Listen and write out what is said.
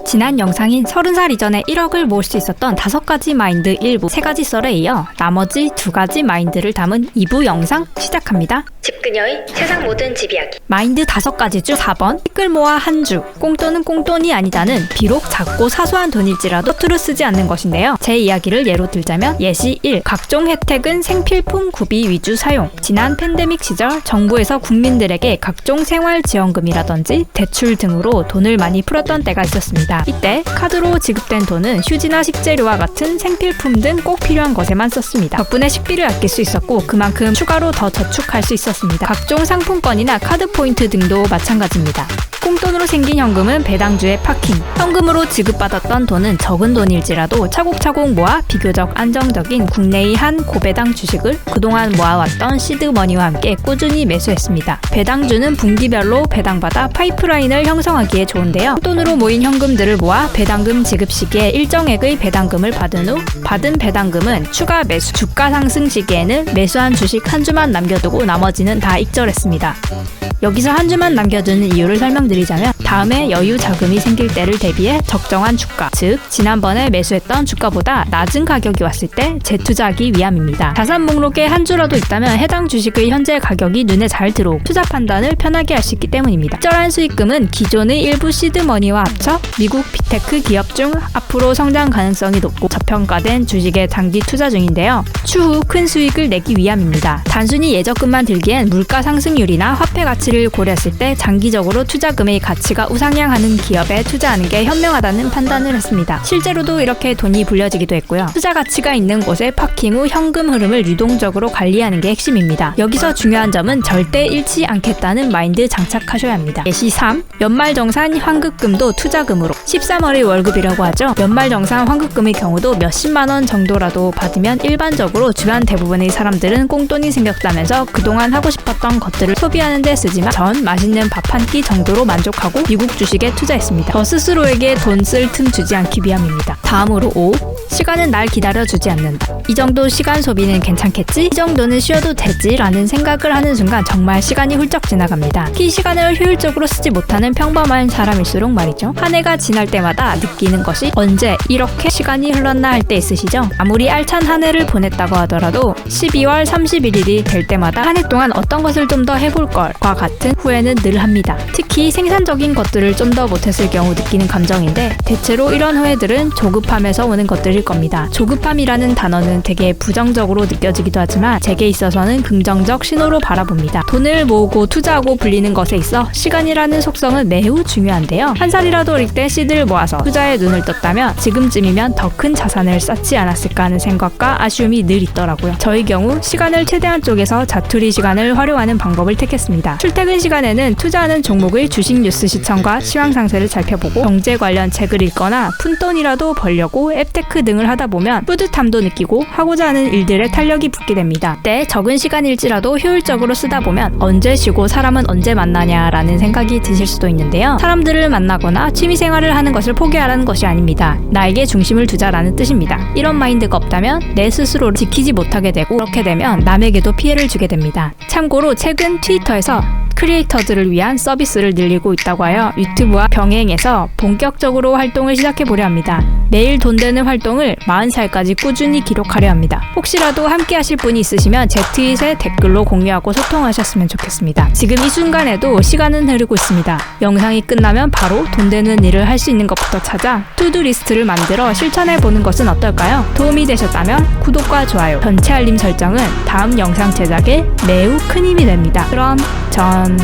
지난 영상인 30살 이전에 1억을 모을 수 있었던 5가지 마인드 1부 3가지 썰에 이어 나머지 2가지 마인드를 담은 2부 영상 시작합니다. 집그녀의 세상 모든 집 이야기. 마인드 5가지 중 4번 티끌 모아 한 주, 꽁돈은 꽁돈이 아니다는 비록 작고 사소한 돈일지라도 허투루 쓰지 않는 것인데요. 제 이야기를 예로 들자면 예시 1. 각종 혜택은 생필품 구비 위주 사용. 지난 팬데믹 시절 정부에서 국민들에게 각종 생활지원금이라든지 대출 등으로 돈을 많이 풀었던 때가 있었습니다. 이때 카드로 지급된 돈은 휴지나 식재료와 같은 생필품 등 꼭 필요한 것에만 썼습니다. 덕분에 식비를 아낄 수 있었고 그만큼 추가로 더 저축할 수 있었습니다. 각종 상품권이나 카드 포인트 등도 마찬가지입니다. 꽁돈으로 생긴 현금은 배당주의 파킹, 현금으로 지급받았던 돈은 적은 돈일지라도 차곡차곡 모아 비교적 안정적인 국내의 한 고배당 주식을 그동안 모아왔던 시드머니와 함께 꾸준히 매수했습니다. 배당주는 분기별로 배당받아 파이프라인을 형성하기에 좋은데요. 꽁돈으로 모인 현금들을 모아 배당금 지급 시기에 일정액의 배당금을 받은 후 받은 배당금은 추가 매수, 주가 상승 시기에는 매수한 주식 한 주만 남겨두고 나머지는 다 익절했습니다. 여기서 한 주만 남겨두는 이유를 설명드리자면 다음에 여유 자금이 생길 때를 대비해 적정한 주가, 즉 지난번에 매수했던 주가보다 낮은 가격이 왔을 때 재투자하기 위함입니다. 자산 목록에 한 주라도 있다면 해당 주식의 현재 가격이 눈에 잘 들어오고 투자 판단을 편하게 할 수 있기 때문입니다. 적절한 수익금은 기존의 일부 시드머니와 합쳐 미국 빅테크 기업 중 앞으로 성장 가능성이 높고 저평가된 주식에 장기 투자 중인데요. 추후 큰 수익을 내기 위함입니다. 단순히 예적금만 들기엔 물가 상승률이나 화폐 가치를 고려했을 때 장기적으로 투자금의 가치가 우상향하는 기업에 투자하는 게 현명하다는 판단을 했습니다. 실제로도 이렇게 돈이 불려지기도 했고요. 투자 가치가 있는 곳에 파킹 후 현금 흐름을 유동적으로 관리하는 게 핵심입니다. 여기서 중요한 점은 절대 잃지 않겠다는 마인드 장착하셔야 합니다. 예시 3. 연말정산 환급금도 투자금으로 13월의 월급이라고 하죠. 연말정산 환급금의 경우도 몇십만원 정도라도 받으면 일반적으로 주변 대부분의 사람들은 꽁돈이 생겼다면서 그동안 하고 싶었던 것들을 소비하는 데 쓰지만 전 맛있는 밥 한 끼 정도로 만족하고 미국 주식에 투자했습니다. 저 스스로에게 돈 쓸 틈 주지 않기 위함입니다. 다음으로 5. 시간은 날 기다려주지 않는다. 이 정도 시간 소비는 괜찮겠지? 이 정도는 쉬어도 되지? 라는 생각을 하는 순간 정말 시간이 훌쩍 지나갑니다. 특히 시간을 효율적으로 쓰지 못하는 평범한 사람일수록 말이죠. 한 해가 지날 때마다 느끼는 것이 언제 이렇게 시간이 흘렀나 할 때 있으시죠? 아무리 알찬 한 해를 보냈다고 하더라도 12월 31일이 될 때마다 한 해 동안 어떤 것을 좀 더 해볼 걸과 같은 후회는 늘 합니다. 특히 생산적인 것들을 좀 더 못했을 경우 느끼는 감정인데 대체로 이런 후회들은 조급함에서 오는 것들일 겁니다. 조급함이라는 단어는 되게 부정적으로 느껴지기도 하지만 제게 있어서는 긍정적 신호로 바라봅니다. 돈을 모으고 투자하고 불리는 것에 있어 시간이라는 속성은 매우 중요한데요. 한 살이라도 어릴 때 씨드를 모아서 투자에 눈을 떴다면 지금쯤이면 더 큰 자산을 쌓지 않았을까 하는 생각과 아쉬움이 늘 있더라고요. 저의 경우 시간을 최대한 쪼개서 자투리 시간을 활용하는 방법을 택했습니다. 출퇴근 시간에는 투자하는 종목의 주식 뉴스 시청과 시황 상세를 살펴보고 경제 관련 책을 읽거나 푼돈이라도 벌려고 앱테크 등을 하다 보면 뿌듯함도 느끼고 하고자 하는 일들에 탄력이 붙게 됩니다. 때 적은 시간일지라도 효율적으로 쓰다 보면 언제 쉬고 사람은 언제 만나냐라는 생각이 드실 수도 있는데요. 사람들을 만나거나 취미생활을 하는 것을 포기하라는 것이 아닙니다. 나에게 중심을 두자라는 뜻입니다. 이런 마인드가 없다면 내 스스로를 지키지 못하게 되고 그렇게 되면 남에게도 피해를 주게 됩니다. 참고로 최근 트위터에서 크리에이터들을 위한 서비스를 늘리고 있다고 하여 유튜브와 병행해서 본격적으로 활동을 시작해보려 합니다. 매일 돈 되는 활동을 40살까지 꾸준히 기록하려 합니다. 혹시라도 함께 하실 분이 있으시면 제 트윗에 댓글로 공유하고 소통하셨으면 좋겠습니다. 지금 이 순간에도 시간은 흐르고 있습니다. 영상이 끝나면 바로 돈 되는 일을 할 수 있는 것부터 찾아 투두 리스트를 만들어 실천해보는 것은 어떨까요? 도움이 되셨다면 구독과 좋아요, 전체 알림 설정은 다음 영상 제작에 매우 큰 힘이 됩니다. 그럼 전